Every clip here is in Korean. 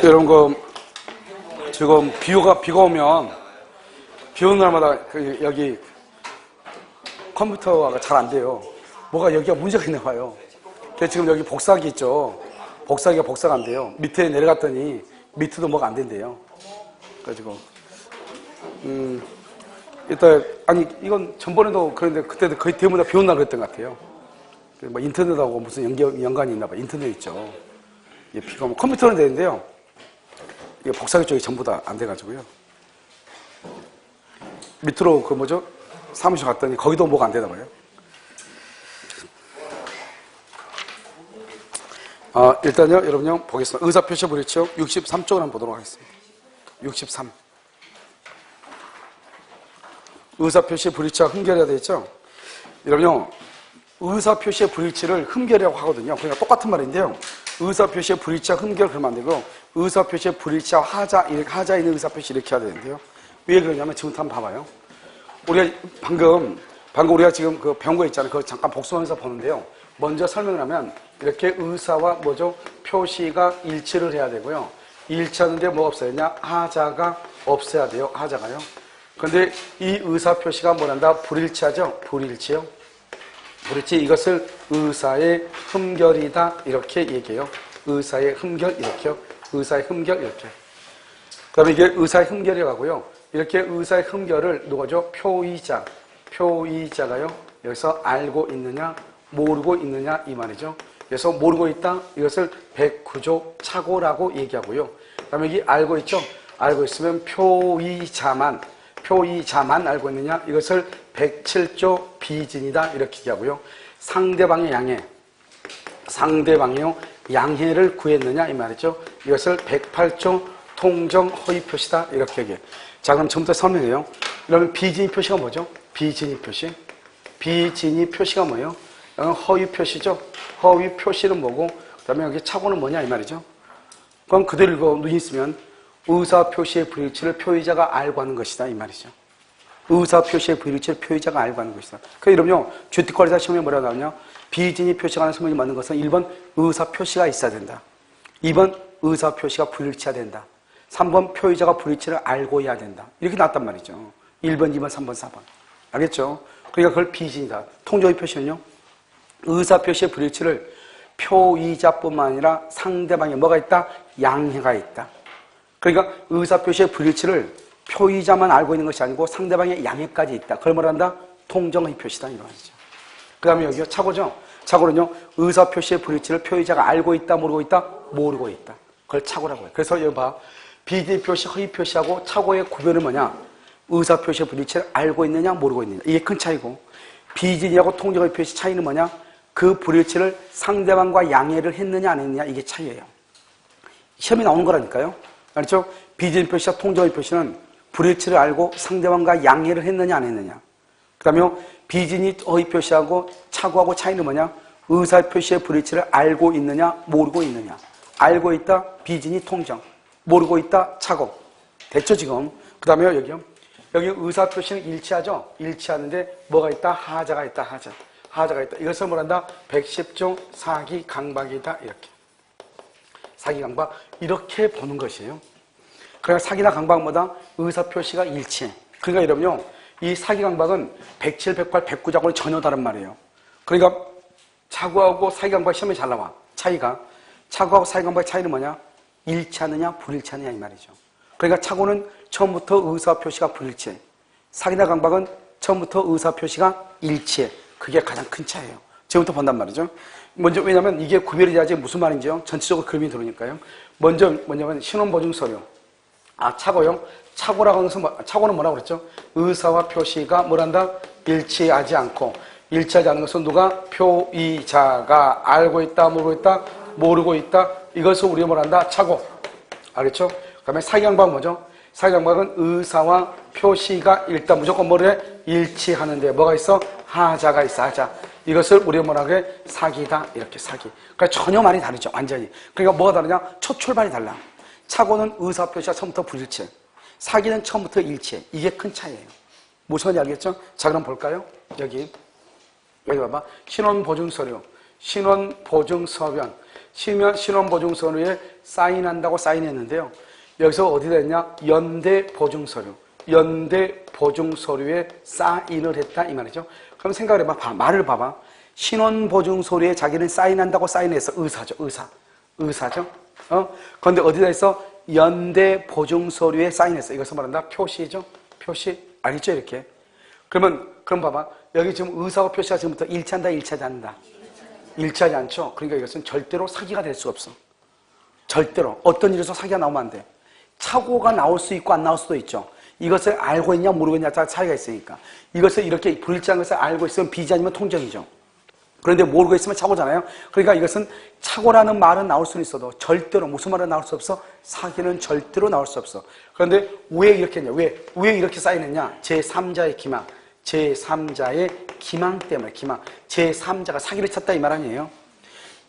여러분, 지금 비가 오면, 비 오는 날마다 여기 컴퓨터가 잘 안 돼요. 뭐가 여기가 문제가 있나 봐요. 그래서 지금 여기 복사기 있죠. 복사가 안 돼요. 밑에 내려갔더니 밑에도 뭐가 안 된대요. 그래가지고, 일단, 아니, 이건 전번에도 그런데 그때도 거의 대부분 다 비 오는 날 그랬던 것 같아요. 뭐 인터넷하고 무슨 연관이 있나 봐요. 인터넷 있죠. 비가 오면 컴퓨터는 되는데요. 이게 복사기 쪽이 전부 다 안 돼가지고요. 밑으로 사무실 갔더니 거기도 뭐가 안 되나 봐요. 일단요, 여러분요, 보겠습니다. 의사표시 불일치요. 63쪽을 한번 보도록 하겠습니다. 63. 의사표시 불일치와 흠결이라 되어 있죠? 여러분요, 의사표시의 불일치를 흠결이라고 하거든요. 그러니까 똑같은 말인데요. 의사표시의 불일치와 흠결 그러면 안 되고, 의사표시의 불일치와 하자 있는 의사표시 이렇게 해야 되는데요. 왜 그러냐면 지금부터 한번 봐봐요. 우리가 방금 우리가 지금 그 배운 거 있잖아요. 그거 잠깐 복습하면서 보는데요. 먼저 설명을 하면 이렇게 의사와 표시가 일치를 해야 되고요. 일치하는데 뭐가 없어야 되냐? 하자가 없어야 돼요. 하자가요. 그런데 이 의사 표시가 뭐란다? 불일치하죠? 불일치요. 불일치, 이것을 의사의 흠결이다. 이렇게 얘기해요. 의사의 흠결, 이렇게요. 의사의 흠결, 이렇게. 그 다음에 이게 의사의 흠결이라고 하고요. 이렇게 의사의 흠결을 누구죠? 표의자가요. 여기서 알고 있느냐, 모르고 있느냐, 이 말이죠. 그래서 모르고 있다. 이것을 109조 착오라고 얘기하고요. 그 다음에 여기 알고 있죠? 알고 있으면 표의자만 알고 있느냐? 이것을 107조 비진이다. 이렇게 얘기하고요. 상대방의 양해를 구했느냐? 이 말이죠. 이것을 108조 통정 허위 표시다. 이렇게 얘기해요. 자, 그럼 처음부터 설명해요. 그러면 비진이 표시가 뭐죠? 비진이 표시가 뭐예요? 허위 표시죠? 허위 표시는 뭐고, 그 다음에 여기 착오는 뭐냐? 이 말이죠. 그럼 그대로 읽어, 눈이 있으면, 의사 표시의 불일치를 표의자가 알고 하는 것이다. 이 말이죠. 의사 표시의 불일치를 표의자가 알고 하는 것이다. 그래서 여러분요, 주특권의사 시험에 뭐라고 나오냐? 비진이 표시가 하는 설명이 맞는 것은 1번 의사 표시가 있어야 된다. 2번 의사 표시가 불일치해야 된다. 3번 표의자가 불일치를 알고 해야 된다. 이렇게 나왔단 말이죠. 1번, 2번, 3번, 4번. 알겠죠? 그러니까 그걸 비진이다. 통정의 표시는요, 의사 표시의 불일치를 표의자뿐만 아니라 상대방에 뭐가 있다? 양해가 있다. 그러니까 의사 표시의 불일치를 표의자만 알고 있는 것이 아니고 상대방의 양해까지 있다. 그걸 뭐란다? 통정의 표시다. 이런 말이죠. 그 다음에 여기요, 착오죠? 착오는요, 의사 표시의 불일치를 표의자가 알고 있다, 모르고 있다? 모르고 있다. 그걸 착오라고 해요. 그래서 여기 봐. 비진 표시, 허위 표시하고 착오의 구별은 뭐냐? 의사 표시의 불일치를 알고 있느냐, 모르고 있느냐. 이게 큰 차이고, 비진이하고 통정의 표시 차이는 뭐냐? 그 불일치를 상대방과 양해를 했느냐, 안 했느냐. 이게 차이예요. 시험이 나오는 거라니까요. 알죠? 비진 표시와 통정의 표시는 불일치를 알고 상대방과 양해를 했느냐, 안 했느냐. 그 다음에 비진이 허위 표시하고 착오하고 차이는 뭐냐? 의사 표시의 불일치를 알고 있느냐, 모르고 있느냐. 알고 있다, 비진이 통정. 모르고 있다, 착오. 됐죠, 지금? 그 다음에 여기 의사 표시는 일치하죠? 일치하는데 뭐가 있다? 하자가 있다, 하자가 있다. 이것을 뭐란다? 110조 사기 강박이다. 이렇게. 사기 강박. 이렇게 보는 것이에요. 그러니까 사기나 강박보다 의사 표시가 일치해. 그러니까 여러분요, 이 사기 강박은 107, 108, 109자고는 전혀 다른 말이에요. 그러니까 착오하고 사기 강박 시험에 잘 나와. 차이가. 착오하고 사기 강박의 차이는 뭐냐? 일치하느냐, 불일치하느냐, 이 말이죠. 그러니까 착오는 처음부터 의사 표시가 불일치해. 사기나 강박은 처음부터 의사 표시가 일치해. 그게 가장 큰 차이예요. 지금부터 본단 말이죠. 먼저, 왜냐면 이게 구별이 돼야지 무슨 말인지요? 전체적으로 그림이 들어오니까요. 먼저, 뭐냐면 신원보증 서류. 착오요? 착오라고 하는 것은, 착오는 뭐라고 그랬죠? 의사와 표시가 뭐란다? 일치하지 않고. 일치하지 않는 것은 누가? 표의자가 알고 있다, 모르고 있다? 모르고 있다. 이것을 우리가 뭐란다? 착오. 알겠죠? 그 다음에 사기강박은 뭐죠? 사기강박은 의사와 표시가 일단 무조건 뭐래? 일치하는데 뭐가 있어? 하자가 있어, 하자. 이것을 우리가 뭐라고 해? 사기다. 이렇게 사기. 그러니까 전혀 말이 다르죠. 완전히. 그러니까 뭐가 다르냐? 첫 출발이 달라. 착오는 의사 표시가 처음부터 불일치해. 사기는 처음부터 일치해. 이게 큰 차이예요. 무슨 말인지 알겠죠? 자, 그럼 볼까요? 여기 봐봐. 신원보증서류, 신원보증서변, 신원보증서류에 사인한다고 사인했는데요. 여기서 어디다 했냐? 연대보증서류. 연대보증서류에 사인을 했다 이 말이죠. 그럼 생각을 해봐. 말을 봐봐. 신원보증서류에 자기는 사인한다고 사인했어. 의사죠. 의사죠. 그런데 어디다 했어? 연대보증서류에 사인했어. 이것을 말한다. 표시죠. 표시. 알겠죠? 이렇게. 그럼 봐봐. 여기 지금 의사와 표시가 지금부터 일치한다, 일치하지 않는다? 일치하지 않죠? 그러니까 이것은 절대로 사기가 될 수가 없어. 절대로. 어떤 일에서 사기가 나오면 안 돼. 착오가 나올 수 있고 안 나올 수도 있죠. 이것을 알고 있냐 모르고 있냐 차이가 있으니까. 이것을 이렇게 불일치한 것을 알고 있으면 비지 아니면 통정이죠. 그런데 모르고 있으면 착오잖아요. 그러니까 이것은 착오라는 말은 나올 수는 있어도 절대로 무슨 말은 나올 수 없어? 사기는 절대로 나올 수 없어. 그런데 왜 이렇게 했냐? 왜 이렇게 사인했냐? 제3자의 기망. 제3자의 기망 때문에 기망. 제3자가 사기를 쳤다 이 말 아니에요?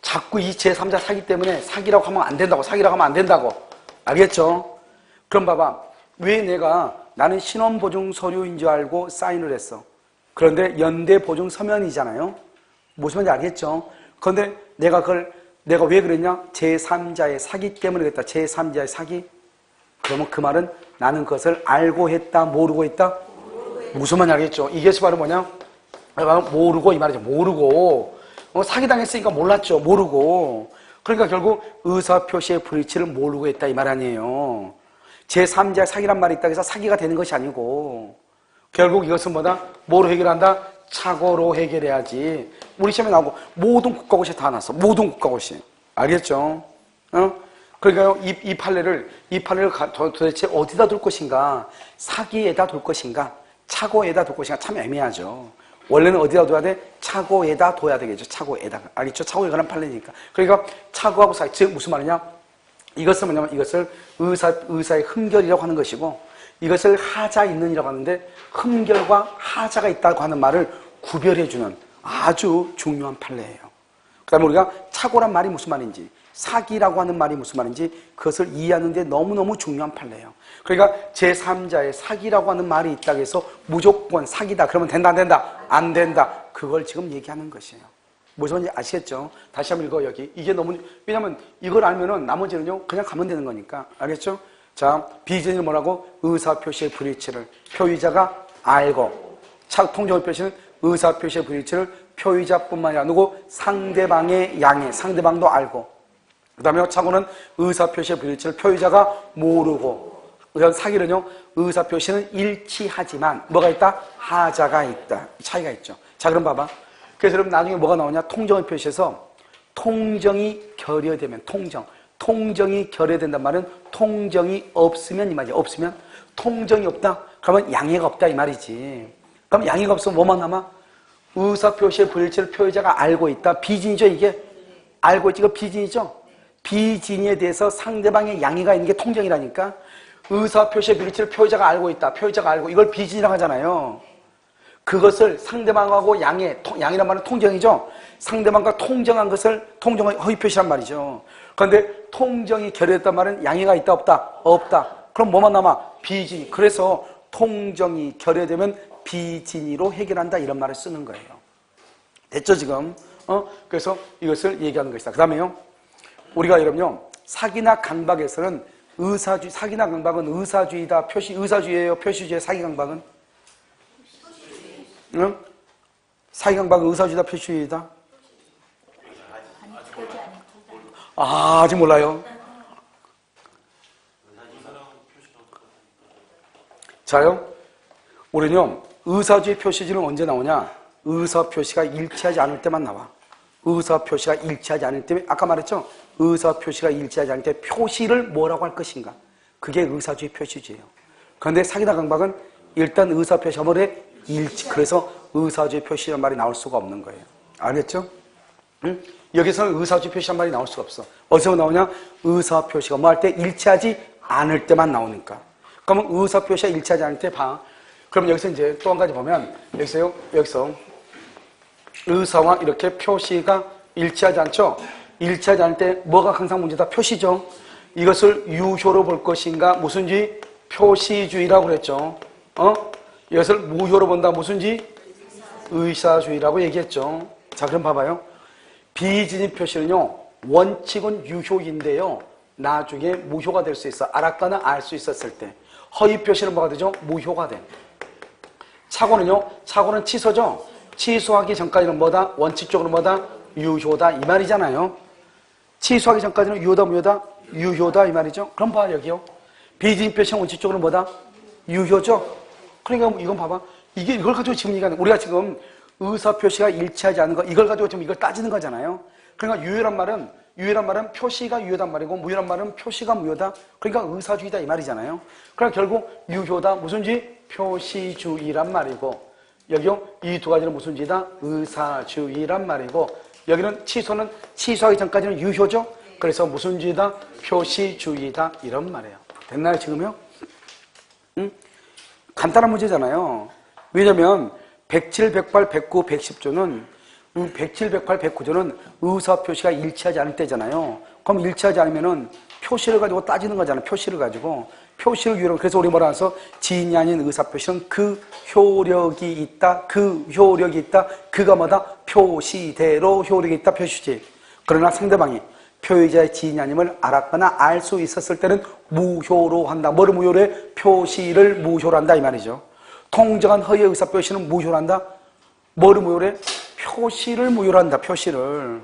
자꾸 이 제3자 사기 때문에 사기라고 하면 안 된다고. 사기라고 하면 안 된다고. 알겠죠? 그럼 봐봐. 왜 나는 신원보증 서류인 줄 알고 사인을 했어. 그런데 연대보증 서면이잖아요. 무슨 말인지 알겠죠? 그런데 내가 왜 그랬냐? 제3자의 사기 때문에 그랬다. 제3자의 사기? 그러면 그 말은 나는 그것을 알고 했다, 모르고 했다? 무슨 말인지 알겠죠? 이게 바로 뭐냐? 모르고 이 말이죠. 모르고. 사기당했으니까 몰랐죠. 모르고. 그러니까 결국 의사표시의 불일치를 모르고 했다 이 말 아니에요. 제3자의 사기란 말이 있다고 해서 사기가 되는 것이 아니고 결국 이것은 뭐다? 뭐로 해결한다? 착오로 해결해야지. 우리 시험에 나오고 모든 국가고시에 다 나왔어. 모든 국가고시에. 알겠죠? 그러니까요, 이 판례를 도대체 어디다 둘 것인가? 사기에다 둘 것인가? 착오에다 둘 것인가? 참 애매하죠. 원래는 어디다 둬야 돼? 착오에다 둬야 되겠죠. 착오에다. 알겠죠? 착오에 관한 판례니까. 그러니까 착오하고 사기. 즉 무슨 말이냐? 이것은 뭐냐면 이것을 의사의 흠결이라고 하는 것이고 이것을 하자 있는이라고 하는데 흠결과 하자가 있다고 하는 말을 구별해주는 아주 중요한 판례예요. 그 다음에 우리가 착오란 말이 무슨 말인지 사기라고 하는 말이 무슨 말인지 그것을 이해하는 데 너무너무 중요한 판례예요. 그러니까 제3자의 사기라고 하는 말이 있다고 해서 무조건 사기다. 그러면 된다 안 된다? 안 된다. 그걸 지금 얘기하는 것이에요. 무슨 말인지 아시겠죠? 다시 한번 읽어 여기. 이게 너무 왜냐면 이걸 알면은 나머지는요 그냥 가면 되는 거니까. 알겠죠? 자, 비전이 뭐라고? 의사표시의 불일치를 표의자가 알고 통정의 표시는 의사표시의 불일치를 표의자뿐만이 아니고 상대방의 양해, 상대방도 알고 그 다음에 착오는 의사표시의 불일치를 표의자가 모르고 사기는요 의사표시는 일치하지만 뭐가 있다? 하자가 있다. 차이가 있죠. 자 그럼 봐봐. 그래서 여러분 나중에 뭐가 나오냐? 통정의 표시에서 통정이 결여되면 통정이 결여된단 말은 통정이 없으면 이 말이야. 없으면 통정이 없다? 그러면 양해가 없다 이 말이지. 그럼 양해가 없으면 뭐만 남아? 의사표시의 불일치를 표의자가 알고 있다. 비진이죠 이게? 알고 있지. 이거 비진이죠? 비진에 대해서 상대방의 양해가 있는 게 통정이라니까. 의사표시의 불일치를 표의자가 알고 있다. 표의자가 알고 이걸 비진이라고 하잖아요. 그것을 상대방하고 양이란 말은 통정이죠. 상대방과 통정한 것을 통정의 허위표시란 말이죠. 그런데 통정이 결여됐단 말은 양해가 있다 없다? 없다. 그럼 뭐만 남아? 비진이. 그래서 통정이 결여되면 비진이로 해결한다 이런 말을 쓰는 거예요. 됐죠 지금? 그래서 이것을 얘기하는 것이다. 그 다음에요. 우리가 여러분요 사기나 강박에서는 사기나 강박은 의사주의다. 의사주의예요. 표시주의. 사기 강박은? 응? 사기 강박은 의사주의다. 표시주의다. 아직 몰라요. 자요. 우리는요 의사주의 표시지는 언제 나오냐? 의사표시가 일치하지 않을 때만 나와. 의사표시가 일치하지 않을 때, 아까 말했죠? 의사표시가 일치하지 않을 때 표시를 뭐라고 할 것인가? 그게 의사주의 표시지예요. 그런데 사기나 강박은 일단 의사표시가 뭐래? 일치. 그래서 의사주의 표시란 말이 나올 수가 없는 거예요. 알겠죠? 응? 여기서는 의사주의 표시란 말이 나올 수가 없어. 어디서 나오냐? 의사표시가 뭐 할 때? 일치하지 않을 때만 나오니까. 그러면 의사표시가 일치하지 않을 때 봐. 그럼 여기서 이제 또 한 가지 보면 여기서 의사와 이렇게 표시가 일치하지 않죠? 일치하지 않을 때 뭐가 항상 문제다? 표시죠. 이것을 유효로 볼 것인가? 무슨지? 표시주의라고 그랬죠. 이것을 무효로 본다. 무슨지? 의사주의라고 얘기했죠. 자 그럼 봐봐요. 비진입 표시는요 원칙은 유효인데요. 나중에 무효가 될 수 있어. 알았거나 알 수 있었을 때. 허위 표시는 뭐가 되죠? 무효가 돼. 착오는요? 착오는 취소죠? 취소하기 전까지는 뭐다? 원칙적으로 뭐다? 유효다. 이 말이잖아요. 취소하기 전까지는 유효다, 무효다? 유효다. 이 말이죠. 그럼 봐, 여기요. 비진입 표시는 원칙적으로 뭐다? 유효죠? 그러니까 이건 봐봐. 이걸 가지고 지금 얘기하는, 우리가 지금 의사표시가 일치하지 않은 거, 이걸 가지고 지금 이걸 따지는 거잖아요. 그러니까 유효란 말은 표시가 유효단 말이고, 무효란 말은 표시가 무효다. 그러니까 의사주의다 이 말이잖아요. 그러니까 결국 유효다 무슨 주의? 표시주의란 말이고, 여기요 이 두 가지는 무슨 주의다? 의사주의란 말이고, 여기는 취소는 취소하기 전까지는 유효죠. 그래서 무슨 주의다? 표시주의다 이런 말이에요. 됐나요 지금요? 응? 간단한 문제잖아요. 왜냐면 107, 108, 109, 110조는 107, 108, 109조는 의사표시가 일치하지 않을 때잖아요. 그럼 일치하지 않으면은 표시를 가지고 따지는 거잖아요. 표시를 가지고. 표시를 유효로. 그래서 우리 뭐라 해서 지인이 아닌 의사표시는 그 효력이 있다. 그 효력이 있다. 그가 뭐다? 표시대로 효력이 있다. 표시지. 그러나 상대방이 표의자의 지인이 아님을 알았거나 알 수 있었을 때는 무효로 한다. 뭐를 무효로 해? 표시를 무효로 한다. 이 말이죠. 통정한 허위의 의사표시는 무효로 한다. 뭐를 무효로 해? 표시를 무효로 한다. 표시를.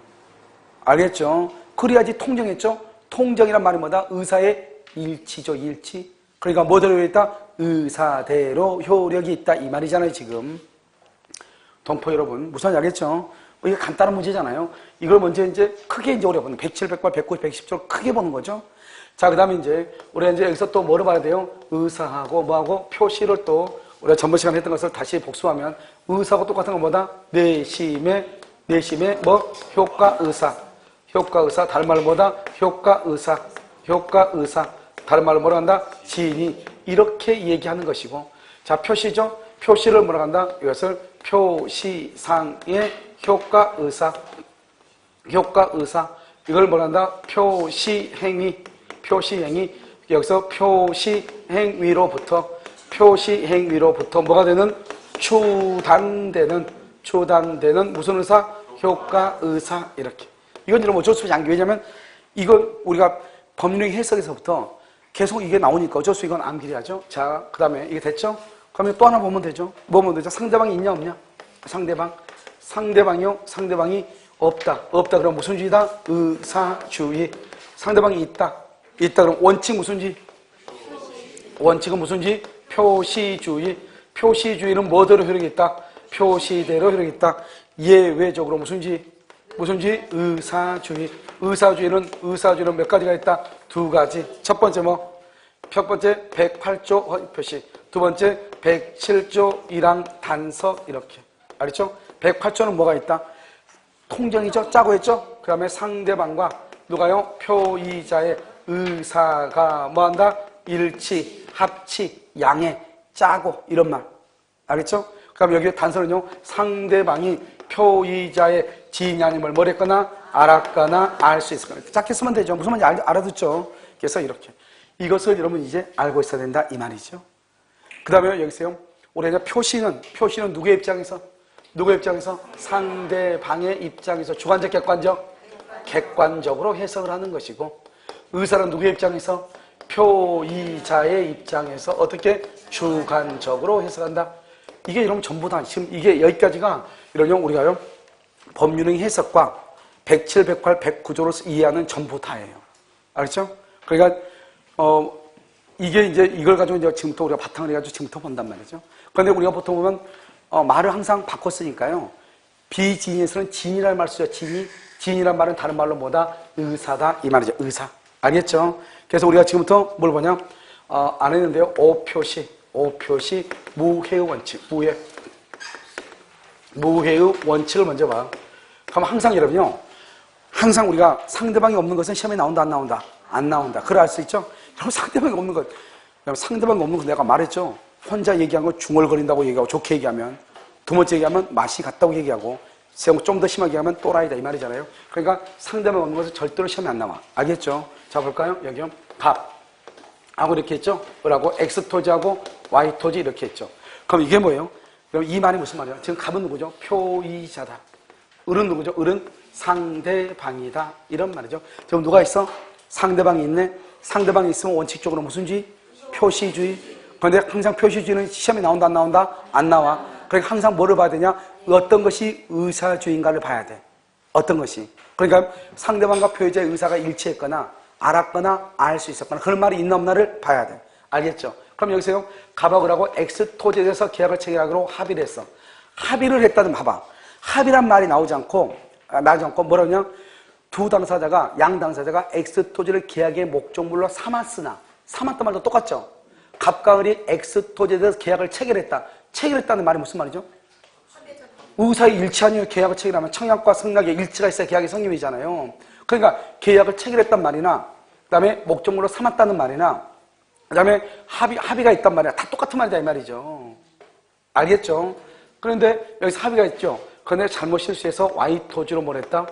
알겠죠? 그래야지 통정했죠? 통정이란 말이 뭐다? 의사의 일치죠. 일치. 그러니까 뭐대로 있다? 의사대로 효력이 있다. 이 말이잖아요. 지금. 동포 여러분 무슨 말인지 알겠죠? 이게 간단한 문제잖아요. 이걸 먼저 이제 크게 이제 우리가 보는 107, 108, 190, 110조 크게 보는 거죠. 자, 그 다음에 이제 우리가 이제 여기서 또 뭐를 봐야 돼요? 의사하고 뭐하고 표시를 또 우리가 전번 시간에 했던 것을 다시 복수하면 의사하고 똑같은 건 뭐다? 내심의 뭐? 효과의사. 효과의사. 다른 말로 뭐다? 효과의사. 효과의사. 다른 말로 뭐라 한다? 지인이. 이렇게 얘기하는 것이고. 자, 표시죠? 표시를 뭐라 한다? 이것을 표시상의 효과의사. 효과의사. 이걸 뭐라 한다? 표시행위. 표시행위. 여기서 표시행위로부터 뭐가 되는? 추단되는 무슨 의사? 효과의사. 이렇게. 이건 여러분 어쩔 수 없이 암기. 왜냐면 이건 우리가 법률 해석에서부터 계속 이게 나오니까 어쩔 수 이건 암기해야죠. 자, 그 다음에 이게 됐죠? 그러면 또 하나 보면 되죠. 뭐 보면 되죠? 상대방이 있냐 없냐? 상대방이요? 상대방이 없다. 그럼 무슨 주의다? 의사주의. 상대방이 있다. 그럼 원칙 무슨 주의? 원칙은 무슨 주의? 표시주의. 표시주의는 뭐대로 효력이 있다? 표시대로 효력이 있다. 예외적으로 무슨 주의? 의사주의. 의사주의는 몇 가지가 있다? 두 가지. 첫 번째 뭐? 첫 번째 108조 허위표시. 두 번째 107조 1항 단서. 이렇게. 알겠죠? 108조는 뭐가 있다? 통정이죠? 짜고 했죠? 그 다음에 상대방과 누가요? 표의자의 의사가 뭐한다? 일치, 합치, 양해, 짜고 이런 말. 알겠죠? 그 다음에 여기 단서는요. 상대방이 표의자의 지인이 아님을 뭐랬거나 알았거나 알 수 있을 거나. 짧게 쓰면 되죠. 무슨 말인지 알아듣죠? 그래서 이렇게. 이것을 여러분 이제 알고 있어야 된다 이 말이죠. 그 다음에 여기서요. 우리가 표시는 누구의 입장에서? 상대방의 입장에서. 주관적, 객관적? 객관적으로 해석을 하는 것이고, 의사는 누구의 입장에서? 표의자의 입장에서 어떻게? 주관적으로 해석한다. 이게 여러분 전부 다 지금 이게 여기까지가 이런 우리가요 법률의 해석과 107, 108, 109조를 이해하는 전부 다예요. 알겠죠? 그러니까 이게 이제 이걸 가지고 이제 지금부터 우리가 바탕을 해가지고 지금부터 본단 말이죠. 그런데 우리가 보통 보면 말을 항상 바꿔 쓰니까요. 비지인에서는 진이라는 말 쓰죠. 진이란 말은 다른 말로 뭐다? 의사다 이 말이죠. 의사. 알겠죠? 그래서 우리가 지금부터 뭘 보냐? 안 했는데요. 오표시 무해의 원칙. 무해의 원칙을 먼저 봐. 그럼 항상 여러분요. 항상 우리가 상대방이 없는 것은 시험에 나온다 안 나온다? 안 나온다. 그걸 알 수 있죠? 여러분 상대방이 없는 것. 상대방이 없는 것 내가 말했죠? 혼자 얘기한 거 중얼거린다고 얘기하고 좋게 얘기하면, 두 번째 얘기하면 맛이 같다고 얘기하고, 좀 더 심하게 얘기하면 또라이다 이 말이잖아요. 그러니까 상대방이 없는 것은 절대로 시험에 안 나와. 알겠죠? 자 볼까요? 여기요. 갑하고 이렇게 했죠? 뭐라고? X토지하고 Y토지 이렇게 했죠. 그럼 이게 뭐예요? 그럼 이 말이 무슨 말이에요? 지금 갑은 누구죠? 표의자다. 을은 누구죠? 을은 상대방이다. 이런 말이죠. 지금 누가 있어? 상대방이 있네. 상대방이 있으면 원칙적으로 무슨 주의? 표시주의. 그런데 항상 표시주의는 시험에 나온다 안 나온다? 안 나와. 그러니까 항상 뭐를 봐야 되냐? 어떤 것이 의사주의인가를 봐야 돼. 어떤 것이. 그러니까 상대방과 표의자의 의사가 일치했거나 알았거나 알 수 있었거나 그런 말이 있나 없나를 봐야 돼. 알겠죠? 그럼 여기서요. 갑악을 하고 X 토지에 대해서 계약을 체결하기로 합의를 했어. 합의를 했다는 봐봐. 합의란 말이 나오지 않고 뭐라냐? 두 당사자가 양 당사자가 X 토지를 계약의 목적물로 삼았으나 삼았단 말도 똑같죠? 갑과 을이 X 토지에 대해서 계약을 체결했다. 체결했다는 말이 무슨 말이죠? 의사의 일치하니 계약을 체결하면 청약과 승낙의 일치가 있어야 계약이 성립이잖아요. 그러니까 계약을 체결했단 말이나 그다음에 목적물로 삼았다는 말이나 그다음에 합의가 있단 말이야. 다 똑같은 말이다 이 말이죠. 알겠죠? 그런데 여기서 합의가 있죠. 그런데 잘못 실수해서 Y 토지로 뭘 했다?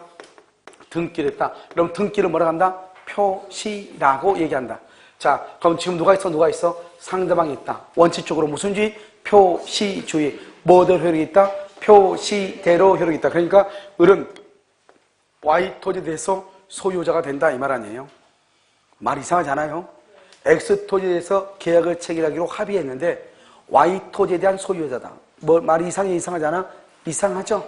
등기를 했다. 그럼 등기를 뭐라 한다? 표시라고 얘기한다. 자, 그럼 지금 누가 있어? 상대방이 있다. 원칙적으로 무슨 주의? 표시주의. 뭐대로 효력이 있다? 표시대로 효력이 있다. 그러니까 을은 Y 토지에 대해서 소유자가 된다 이 말 아니에요? 말 이상하잖아요. X 토지에 대해서 계약을 체결하기로 합의했는데 Y 토지에 대한 소유자다. 뭐 말이 이상하지 않아? 이상하죠?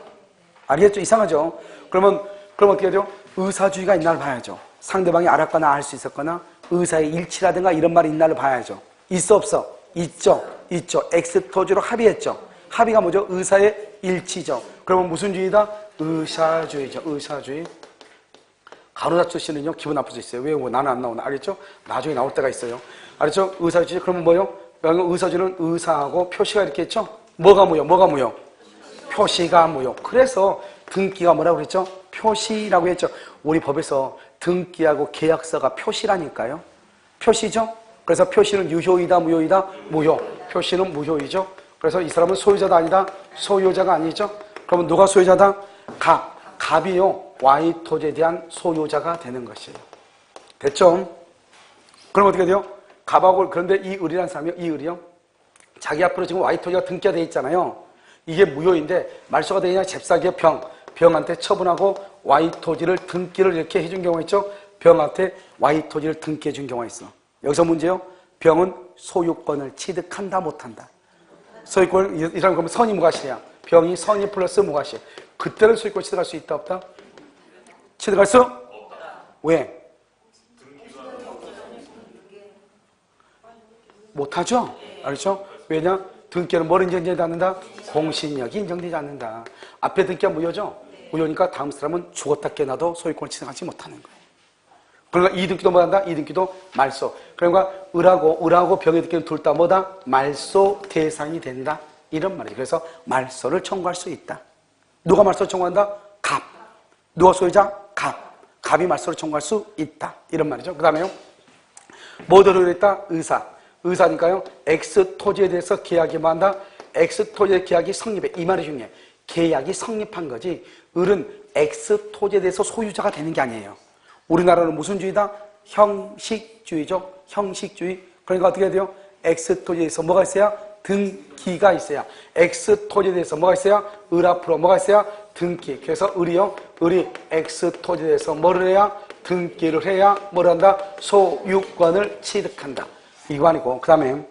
알겠죠? 이상하죠? 그럼 어떻게 해야 돼요? 의사주의가 있나를 봐야죠. 상대방이 알았거나 알 수 있었거나 의사의 일치라든가 이런 말이 있나를 봐야죠. 있어 없어? 있죠. X 토지로 합의했죠. 합의가 뭐죠? 의사의 일치죠. 그러면 무슨 주의다? 의사주의죠. 의사주의. 가로닫초 씨는요, 기분 나쁠 수 있어요. 왜? 나는 안 나오나? 알겠죠? 나중에 나올 때가 있어요. 알겠죠? 의사주의. 그러면 뭐요? 의사주의는 의사하고 표시가 이렇게 했죠? 뭐가 무효? 표시가 무효. 그래서 등기가 뭐라고 그랬죠? 표시라고 했죠. 우리 법에서 등기하고 계약서가 표시라니까요. 표시죠? 그래서 표시는 유효이다, 무효이다? 무효. 표시는 무효이죠. 그래서 이 사람은 소유자다 아니다? 소유자가 아니죠? 그러면 누가 소유자다? 갑이요. Y 토지에 대한 소유자가 되는 것이에요. 됐죠? 그럼 어떻게 돼요? 갑하고 그런데 이 을이라는 사람이요. 이 을이요. 자기 앞으로 지금 Y 토지가 등기가 돼 있잖아요. 이게 무효인데 말소가 되느냐? 잽싸게 병한테 처분하고 Y 토지를 등기를 이렇게 해준 경우가 있죠. 병한테 Y 토지를 등기해 준 경우가 있어. 여기서 문제요. 병은 소유권을 취득한다 못한다. 소유권 이 사람 그러면 선이 무과실이야. 병이 선이 플러스 무과실. 그때는 소유권 취득할 수 있다 없다? 취득할 수? 없다. 왜? 못하죠? 알겠죠? 왜냐? 등기는 뭘 인정되지 않는다? 공신력이 인정되지 않는다. 앞에 등기가 무효죠? 무효니까 다음 사람은 죽었다 깨나도 소유권을 취득하지 못하는 거예요. 그러니까 이 등기도 뭐한다? 이 등기도 말소. 그러니까 을하고 병의 등기는 둘 다 뭐다? 말소 대상이 된다. 이런 말이에요. 그래서 말소를 청구할 수 있다. 누가 말소를 청구한다? 갑. 누가 소유자? 갑. 갑이 말소를 청구할 수 있다. 이런 말이죠. 그 다음에요. 뭐대로 했다? 의사. 의사니까요. X 토지에 대해서 계약이 뭐한다? X 토지의 계약이 성립해. 이 말이 중요해. 계약이 성립한 거지. 을은 X 토지에 대해서 소유자가 되는 게 아니에요. 우리나라는 무슨 주의다? 형식주의죠. 형식주의. 그러니까 어떻게 해야 돼요? X 토지에 대해서 뭐가 있어야? 등기가 있어야. X 토지에 대해서 뭐가 있어야? 을 앞으로 뭐가 있어야? 등기. 그래서 을이 X 토지에 대해서 뭐를 해야? 등기를 해야 뭘 한다? 소유권을 취득한다. 이거 아니고. 그 다음에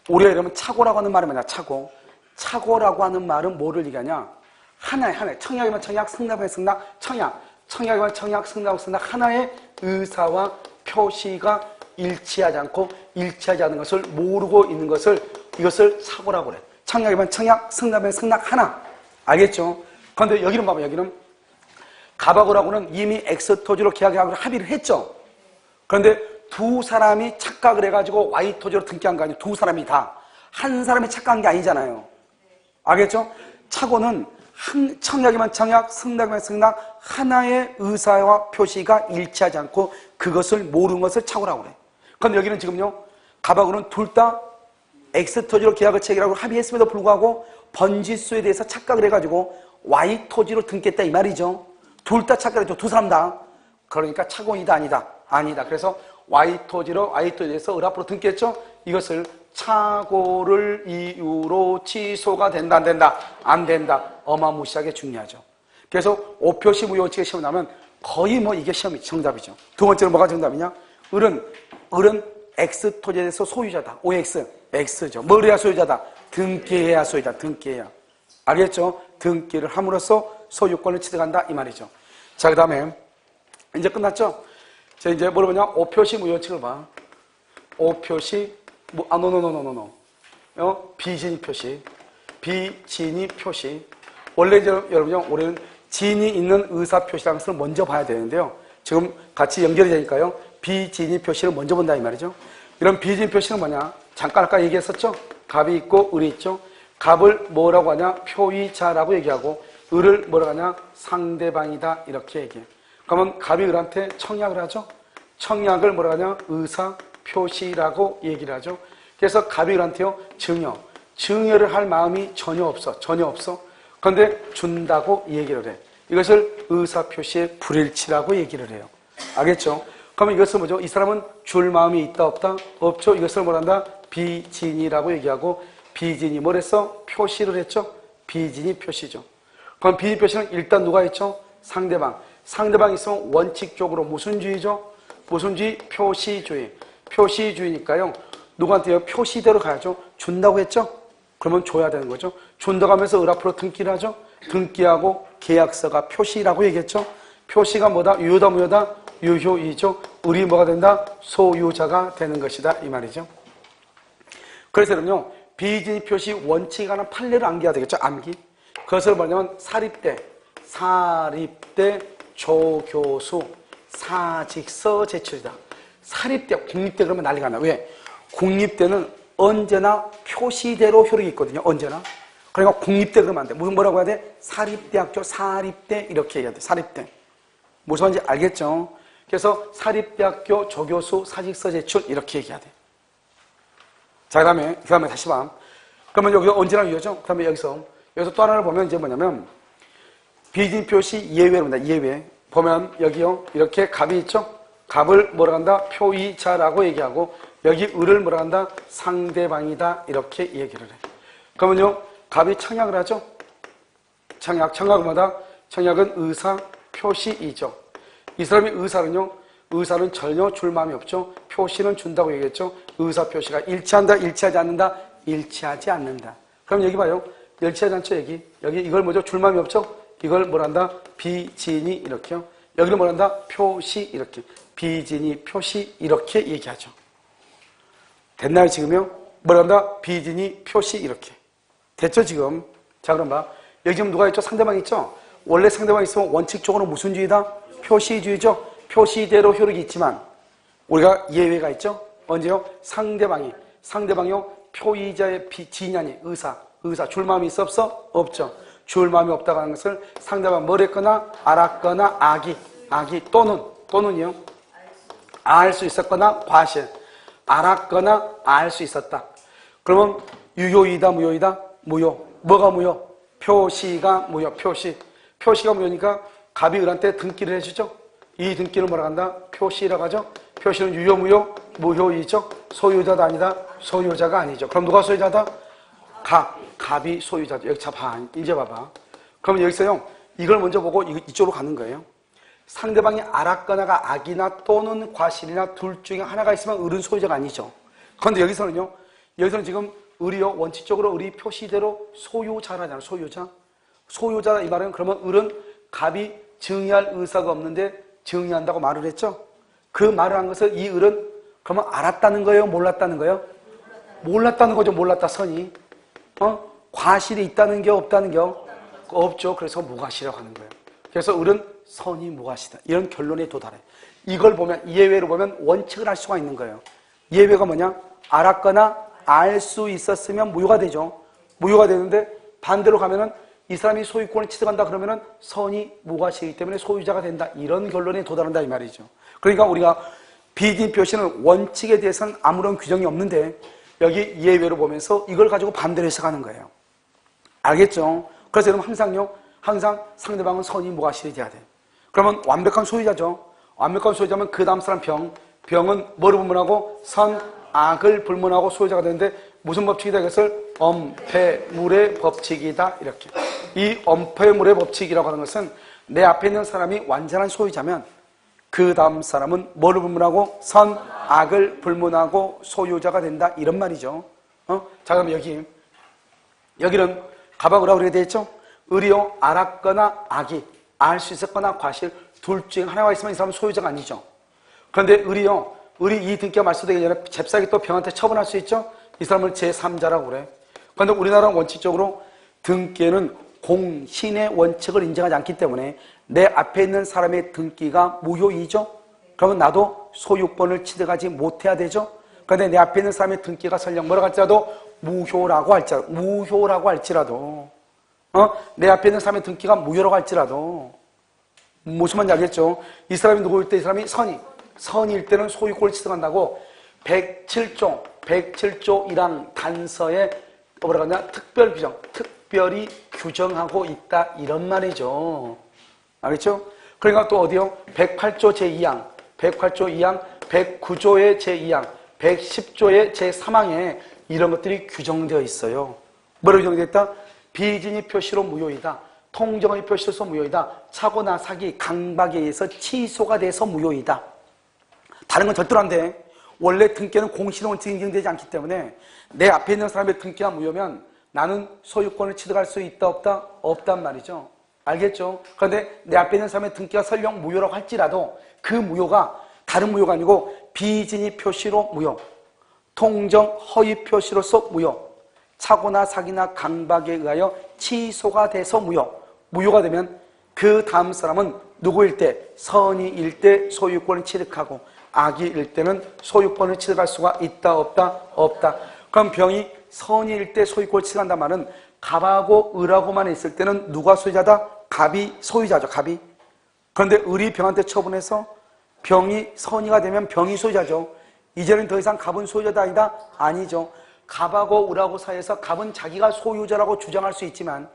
우리가 이러면 착오라고 하는 말은 뭐냐? 착오라고 하는 말은 뭐를 얘기하냐? 하나의 청약이면 청약, 승낙이면 승낙, 청약이면 청약, 승낙이면 승낙 하나의 의사와 표시가 일치하지 않는 것을 모르고 있는 이것을 착오라고 그래. 청약이면 청약, 승낙이면 승낙 하나. 알겠죠? 그런데 여기는 봐봐. 여기는 갑하고라고는 이미 X 토지로 계약하기로 합의를 했죠. 그런데 두 사람이 착각을 해가지고 Y 토지로 등기한 거 아니에요. 두 사람이 다. 한 사람이 착각한 게 아니잖아요. 알겠죠? 착오는 청약이면 청약, 승낙이면 승낙 하나의 의사와 표시가 일치하지 않고 그것을 모르는 것을 착오라고 그래. 그런데 여기는 지금요. 갑하고는 둘 다 X 토지로 계약을 체결하고 합의했음에도 불구하고 번지수에 대해서 착각을 해가지고 Y 토지로 등기했다 이 말이죠. 둘 다 착각했죠. 두 사람 다. 그러니까 착오이다 아니다. 아니다. 그래서 Y 토지에서 을 앞으로 등기했죠. 이것을 착오를 이유로 취소가 된다 안 된다? 안 된다. 어마무시하게 중요하죠. 그래서 오표시 무효원칙의 시험이 나면 거의 뭐 이게 시험이 정답이죠. 두 번째로 뭐가 정답이냐? 을은 X 토지에 대해서 소유자다. OX, X죠. 뭘 해야 소유자다? 등기해야 소유자, 등기해야. 알겠죠? 등기를 함으로써 소유권을 취득한다 이 말이죠. 자, 그 다음에 이제 끝났죠? 자, 이제 뭐로 보냐? 오표시 무효원칙을 봐. 오표시 비진이 표시. 비진이 표시. 원래 이제 여러분요, 올해는 진이 있는 의사 표시라는 것을 먼저 봐야 되는데요. 지금 같이 연결이 되니까요. 비진이 표시를 먼저 본다 이 말이죠. 이런 비진이 표시는 뭐냐? 잠깐 아까 얘기했었죠? 갑이 있고 을이 있죠. 갑을 뭐라고 하냐? 표의자라고 얘기하고 을을 뭐라고 하냐? 상대방이다 이렇게 얘기해. 그러면 갑이 을한테 청약을 하죠. 청약을 뭐라고 하냐? 의사 표시라고 얘기를 하죠. 그래서 갑이 을한테요. 증여를 할 마음이 전혀 없어. 그런데 준다고 얘기를 해. 이것을 의사표시의 불일치라고 얘기를 해요. 알겠죠? 그러면 이것은 뭐죠? 이 사람은 줄 마음이 있다 없다? 없죠? 이것을 뭐란다? 비진이라고 얘기하고 비진이 뭘 했어? 표시를 했죠? 비진이 표시죠. 그럼 비진 표시는 일단 누가 했죠? 상대방. 상대방이 있으면 원칙적으로 무슨 주의죠? 무슨 주의? 표시주의. 표시주의니까요. 누구한테요? 표시대로 가야죠. 준다고 했죠? 그러면 줘야 되는 거죠. 준다고 하면서 을 앞으로 등기를 하죠. 등기하고 계약서가 표시라고 얘기했죠. 표시가 뭐다? 유효다 무효다? 유효이죠. 을이 뭐가 된다? 소유자가 되는 것이다 이 말이죠. 그래서 여러분요. 비진이 표시 원칙에 관한 판례를 암기해야 되겠죠. 암기. 그것을 뭐냐면 사립대 조교수 사직서 제출이다. 사립대, 국립대 그러면 난리가 나. 왜? 국립대는 언제나 표시대로 효력이 있거든요. 언제나. 그러니까 국립대 그러면 안 돼. 뭐라고 해야 돼? 사립대학교, 사립대 이렇게 해야 돼. 사립대. 무슨 말인지 알겠죠? 그래서 사립대학교 조교수 사직서 제출 이렇게 얘기해야 돼. 자, 그 다음에 다시 봐. 그러면 여기 언제나 유효죠? 그 다음에 여기서 또 하나를 보면 이제 뭐냐면 비진 표시 예외로 본다. 예외. 보면 여기요. 이렇게 갑이 있죠? 갑을 뭐라 한다? 표의자라고 얘기하고 여기 을을 뭐라 한다? 상대방이다. 이렇게 얘기를 해. 그러면요. 갑이 청약을 하죠? 청약은 뭐다? 청약은 의사 표시이죠. 이 사람이 의사는 전혀 줄 마음이 없죠. 표시는 준다고 얘기했죠. 의사 표시가 일치한다, 일치하지 않는다? 일치하지 않는다. 그럼 여기 봐요. 일치하지 않죠, 여기 이걸 뭐죠? 줄 마음이 없죠? 이걸 뭐란다? 비진이 이렇게요. 여기를 뭐란다? 표시 이렇게. 비진이 표시 이렇게 얘기하죠. 됐나요, 지금요? 뭐란다? 비진이 표시 이렇게. 됐죠, 지금? 자, 그럼 봐. 여기 지금 누가 있죠? 상대방 있죠? 원래 상대방 있으면 원칙적으로 무슨 주의다? 표시주의죠? 표시대로 효력이 있지만 우리가 예외가 있죠? 언제요? 상대방이요? 표의자의 진이 아니 의사 줄 마음이 있어 없어? 없죠. 줄 마음이 없다고 하는 것을 상대방 뭘 했거나 알았거나 악이 또는요? 알 수 있었거나 과실 알았거나 알 수 있었다. 그러면 유효이다 무효이다? 무효. 뭐가 무효? 표시가 무효. 표시가 무효니까 갑이 을한테 등기를 해주죠. 이 등기를 뭐라 한다? 표시라고 하죠. 표시는 유효 무효? 무효이죠. 소유자도 아니다. 소유자가 아니죠. 그럼 누가 소유자다? 갑이 소유자죠. 여기 이제 봐봐. 그럼 여기서요. 이걸 먼저 보고 이쪽으로 가는 거예요. 상대방이 알았거나가 악이나 또는 과실이나 둘 중에 하나가 있으면 을은 소유자가 아니죠. 그런데 여기서는 지금 을이요. 원칙적으로 을이 표시대로 소유자라잖아요. 소유자 이 말은 그러면 을은 갑이 증여할 의사가 없는데 증여한다고 말을 했죠. 그 말을 한 것을 이 을은 그러면 알았다는 거예요? 몰랐다는 거예요? 몰랐다는 거죠. 몰랐다 선이. 과실이 있다는 게 없다는 게 없죠. 그래서 무과시라고 하는 거예요. 그래서 을은 선이 무과시다. 이런 결론에 도달해. 이걸 보면 예외로 보면 원칙을 알 수가 있는 거예요. 예외가 뭐냐? 알았거나 알 수 있었으면 무효가 되죠. 무효가 되는데 반대로 가면은 이 사람이 소유권을 취득한다 그러면은 선이 무과시이기 때문에 소유자가 된다. 이런 결론에 도달한다 이 말이죠. 그러니까 우리가 비진 표시는 원칙에 대해서는 아무런 규정이 없는데 여기 예외로 보면서 이걸 가지고 반대로 해석하는 거예요. 알겠죠? 그래서 여러분 항상 상대방은 선이 무과실이 돼야 돼. 그러면 완벽한 소유자죠. 완벽한 소유자면 그 다음 사람 병은 뭐를 불문하고 선, 악을 불문하고 소유자가 되는데 무슨 법칙이다? 이것을 엄폐물의 법칙이다. 이렇게. 이 엄폐물의 법칙이라고 하는 것은 내 앞에 있는 사람이 완전한 소유자면 그 다음 사람은 뭐를 불문하고? 선악을 불문하고 소유자가 된다. 이런 말이죠. 자, 그럼 여기는 가방으로 그렇게 되어 있죠? 의리요, 알았거나 악이, 알 수 있었거나 과실, 둘 중에 하나가 있으면 이 사람은 소유자가 아니죠. 그런데 의리요, 의리 이 등기가 말소되기 전에 잽싸게 또 병한테 처분할 수 있죠? 이 사람을 제3자라고 그래. 그런데 우리나라는 원칙적으로 등기에는 공신의 원칙을 인정하지 않기 때문에 내 앞에 있는 사람의 등기가 무효이죠? 그러면 나도 소유권을 취득하지 못해야 되죠? 그런데 내 앞에 있는 사람의 등기가 설령 뭐라고 할지라도 무효라고 할지라도 내 앞에 있는 사람의 등기가 무효라고 할지라도 무슨 말인지 알겠죠? 이 사람이 누구일 때 이 사람이 선일 때는 소유권을 취득한다고 107조 1랑 단서에 뭐라고 하냐? 특별히 규정하고 있다 이런 말이죠. 알겠죠? 그러니까 또 어디요? 108조 제2항, 109조의 제2항, 110조의 제3항에 이런 것들이 규정되어 있어요. 뭐로 규정되어 있다? 비진입 표시로 무효이다. 통정의 표시로서 무효이다. 착오나 사기, 강박에 의해서 취소가 돼서 무효이다. 다른 건 절대로 안 돼. 원래 등기는 공신의 원칙이 인정되지 않기 때문에 내 앞에 있는 사람의 등기가 무효면 나는 소유권을 취득할 수 있다 없다? 없단 말이죠. 알겠죠? 그런데 내 앞에 있는 사람의 등기가 설령 무효라고 할지라도 그 무효가 다른 무효가 아니고 비진입 표시로 무효, 통정 허위 표시로서 무효, 착오나 사기나 강박에 의하여 취소가 돼서 무효가 되면 그 다음 사람은 누구일 때? 선의일 때 소유권을 취득하고 악의일 때는 소유권을 취득할 수가 있다 없다? 없다. 그럼 병이 선의일 때 소유권을 취득한단 말은 갑하고 을하고만 있을 때는 누가 소유자다? 갑이 소유자죠. 갑이. 그런데 을이 병한테 처분해서 병이 선의가 되면 병이 소유자죠. 이제는 더 이상 갑은 소유자다 아니다? 아니죠. 갑하고 을하고 사이에서 갑은 자기가 소유자라고 주장할 수 있지만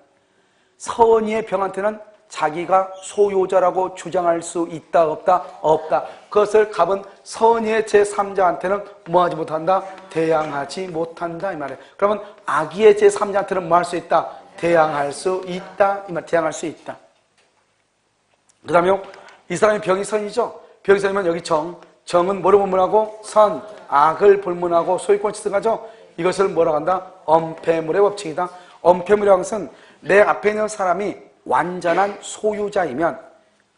선의의 병한테는 자기가 소유자라고 주장할 수 있다 없다? 없다. 그것을 갑은 선의의 제3자한테는 뭐하지 못한다? 대항하지 못한다 이 말이에요. 그러면 악의의 제3자한테는 뭐 할 수 있다? 대항할 수 있다 이 말. 대항할 수 있다. 그 다음에 이 사람이 병이 선이죠. 병이 선이면 여기 정은 뭐를 불문하고? 선, 악을 불문하고 소유권 취득하죠. 이것을 뭐라고 한다? 엄폐물의 법칙이다. 엄폐물이라는 것은 내 앞에 있는 사람이 완전한 소유자이면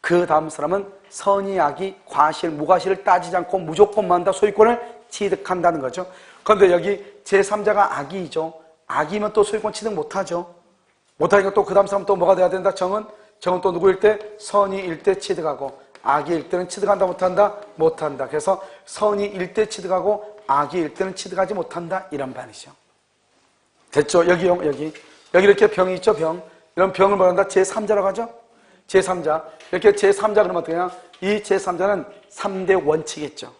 그 다음 사람은 선의, 악의, 과실, 무과실을 따지지 않고 무조건만 다 소유권을 취득한다는 거죠. 그런데 여기 제3자가 악의이죠. 악의면 또 소유권 취득 못하죠. 못하니까 또 그 다음 사람 또 뭐가 돼야 된다? 정은 또 누구일 때? 선의일 때 취득하고 악의일 때는 취득한다 못한다? 못한다. 그래서 선의일 때 취득하고 악의일 때는 취득하지 못한다 이런 말이죠. 됐죠? 여기 이렇게 병이 있죠. 이런 병을 뭐라 한다? 제3자라고 하죠. 제3자. 이렇게 제3자 그러면 어떻게 하냐? 이 제3자는 3대 원칙이겠죠.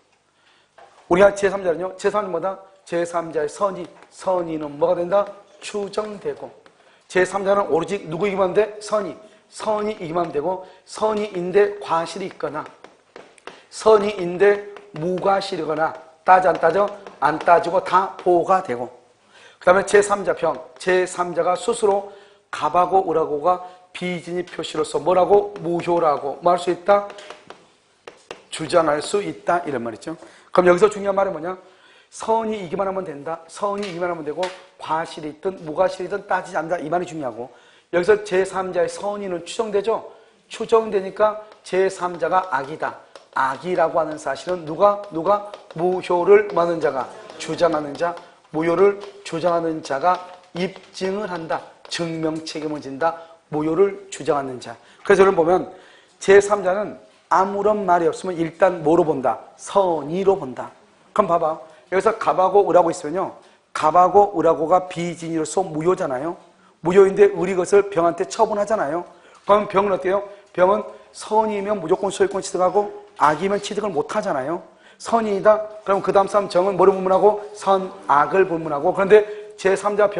우리가 제3자는요. 제3자는 뭐다? 제3자의 선의는 뭐가 된다? 추정되고. 제3자는 오로지 누구 이기만 돼? 선이 이기만 되고 선의인데 과실이 있거나 선의인데 무과실이거나 따져 안 따져? 안 따지고 다 보호가 되고 그 다음에 제3자 병. 제3자가 스스로 갑하고 을하고가 비진입 표시로서 뭐라고? 무효라고 뭐 할 수 있다? 주장할 수 있다 이런 말이죠. 그럼 여기서 중요한 말은 뭐냐? 선이 이기만 하면 된다. 선이 이기만 하면 되고 과실이 있든 무과실이든 따지지 않는다 이 말이 중요하고 여기서 제3자의 선의는 추정되죠. 추정되니까 제3자가 악이다. 악이라고 하는 사실은 누가? 무효를 많은 자가 주장하는 자, 무효를 주장하는 자가 입증을 한다. 증명 책임을 진다. 무효를 주장하는 자. 그래서 여러분 보면 제3자는 아무런 말이 없으면 일단 뭐로 본다? 선의로 본다. 그럼 봐봐. 여기서 갑하고 을하고 있으면요. 갑하고 을하고가 비진이로서 무효잖아요. 무효인데 을이 것을 병한테 처분하잖아요. 그럼 병은 어때요? 병은 선이면 무조건 소유권 취득하고 악이면 취득을 못하잖아요. 선이다. 그럼 그 다음 사람 정은 뭐를 불문하고? 선, 악을 불문하고. 그런데 제3자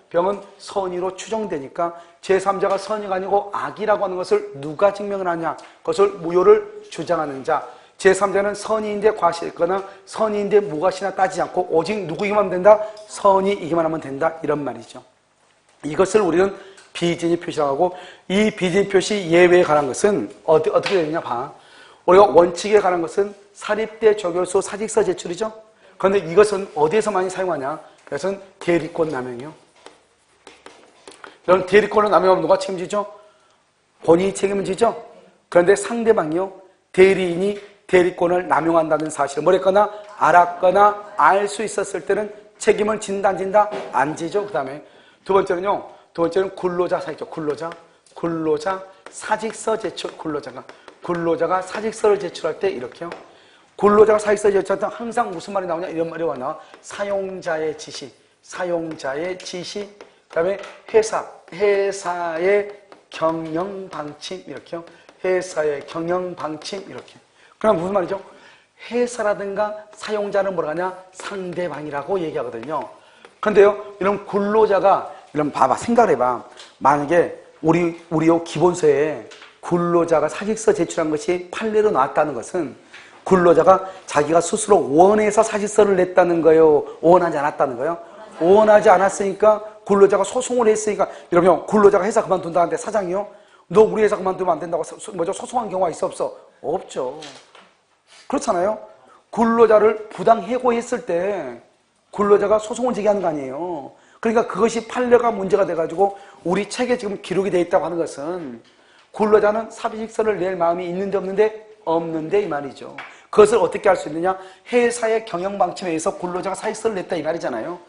병은 선의로 추정되니까 제3자가 선의가 아니고 악이라고 하는 것을 누가 증명을 하냐? 그것을 무효를 주장하는 자. 제3자는 선의인데 과실거나 선의인데 무과시나 따지지 않고 오직 누구이기만 하면 된다? 선의이기만 하면 된다. 이런 말이죠. 이것을 우리는 비진입 표시라고 하고, 이 비진입 표시 예외에 관한 것은 어떻게 되느냐 봐. 우리가 원칙에 관한 것은 사립대 조교수 사직서 제출이죠. 그런데 이것은 어디에서 많이 사용하냐? 그것은 대리권 남용이요. 이런 대리권을 남용하면 누가 책임지죠? 본인이 책임을 지죠. 그런데 상대방이요, 대리인이 대리권을 남용한다는 사실을 뭐랬거나 알았거나 알 수 있었을 때는 책임을 진다 안 진다? 안 지죠. 그 다음에 두 번째는 근로자 사직죠. 근로자 사직서 제출. 근로자가 사직서를 제출할 때 이렇게요. 근로자가 사직서 제출할 때 항상 무슨 말이 나오냐? 이런 말이 나와. 사용자의 지시. 그 다음에 회사의 경영 방침 이렇게요. 회사의 경영 방침 이렇게. 그럼 무슨 말이죠? 회사라든가 사용자는 뭐라 하냐? 상대방이라고 얘기하거든요. 그런데요, 이런 근로자가 이런 봐봐, 생각을 해봐. 만약에 우리 기본서에 근로자가 사직서 제출한 것이 판례로 나왔다는 것은 근로자가 자기가 스스로 원해서 사직서를 냈다는 거예요? 원하지 않았다는 거예요? 원하지 않았으니까 근로자가 소송을 했으니까. 이러면 근로자가 회사 그만둔다는데 사장이요? 너 우리 회사 그만두면 안 된다고 소송한 경우가 있어 없어? 없죠. 그렇잖아요. 근로자를 부당 해고했을 때 근로자가 소송을 제기하는 거 아니에요. 그러니까 그것이 판례가 문제가 돼가지고 우리 책에 지금 기록이 되어 있다고 하는 것은 근로자는 사직서를 낼 마음이 있는데 없는데 이 말이죠. 그것을 어떻게 할 수 있느냐? 회사의 경영 방침에 의해서 근로자가 사직서를 냈다 이 말이잖아요.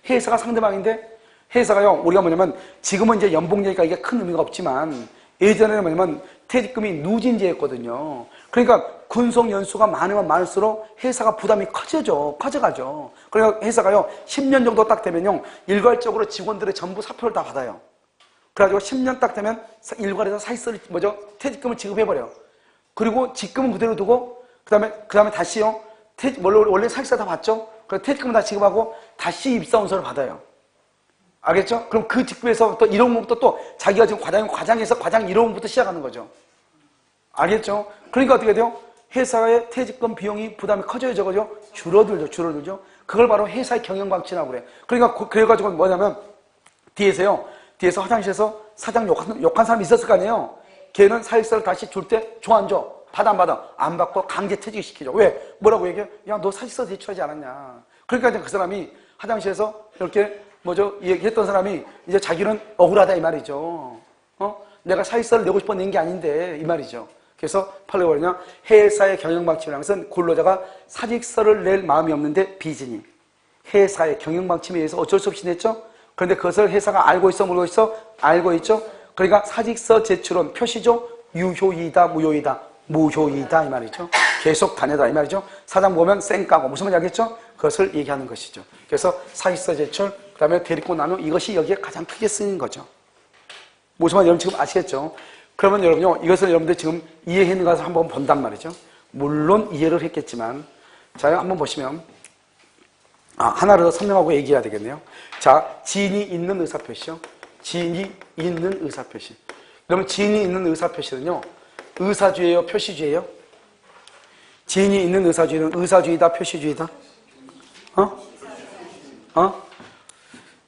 회사가 상대방인데, 회사가요, 우리가 뭐냐면 지금은 이제 연봉 얘기가 이게 큰 의미가 없지만 예전에는 뭐냐면 퇴직금이 누진제였거든요. 그러니까 근속 연수가 많으면 많을수록 회사가 부담이 커져가죠. 그러니까 회사가요, 10년 정도 딱 되면요, 일괄적으로 직원들의 전부 사표를 다 받아요. 그래가지고 10년 딱 되면 일괄해서 사직서를 퇴직금을 지급해버려. 그리고 직금은 그대로 두고, 그 다음에 다시요, 원래 사직서 다 받죠? 그래서 퇴직금은 다 지급하고 다시 입사원서를 받아요. 알겠죠? 그럼 그 직급에서 또 1호분부터 또 자기가 지금 과장에서 과장 1호분부터 시작하는 거죠. 알겠죠? 그러니까 어떻게 돼요? 회사의 퇴직금 비용이 부담이 커져야죠. 그죠? 줄어들죠. 그걸 바로 회사의 경영방침이라고 그래. 그러니까 그래가지고 뭐냐면 뒤에서 화장실에서 사장 욕한 사람이 있었을 거 아니에요? 걔는 사직서를 다시 줄 때 줘 안 줘? 받아 안 받아? 안 받고 강제 퇴직시키죠. 왜? 뭐라고 얘기해? 야, 너 사직서 제출하지 않았냐? 그러니까 이제 그 사람이 화장실에서 이렇게 얘기했던 사람이 이제 자기는 억울하다 이 말이죠. 내가 사직서를 내고 싶어 낸 게 아닌데 이 말이죠. 그래서 판례가 뭐냐? 회사의 경영방침이라는 것은 근로자가 사직서를 낼 마음이 없는데 비진이 회사의 경영방침에 의해서 어쩔 수 없이 냈죠. 그런데 그것을 회사가 알고 있어 모르고 있어? 알고 있죠. 그러니까 사직서 제출은 표시죠. 유효이다 무효이다 이 말이죠. 계속 다녀다 이 말이죠. 사장 보면 쌩까고 무슨 말인지 알겠죠? 그것을 얘기하는 것이죠. 그래서 사직서 제출, 그 다음에 대리권 남용, 이것이 여기에 가장 크게 쓰인 거죠. 무슨 말인지 여러분 지금 아시겠죠? 그러면 여러분요, 이것을 여러분들 지금 이해했는가 해서 한번 본단 말이죠. 물론 이해를 했겠지만, 자, 한번 보시면, 하나를 더 설명하고 얘기해야 되겠네요. 자, 지인이 있는 의사표시요. 지인이 있는 의사표시. 그러면 지인이 있는 의사표시는요, 의사주의예요, 표시주의예요? 지인이 있는 의사주의는 의사주의다, 표시주의다?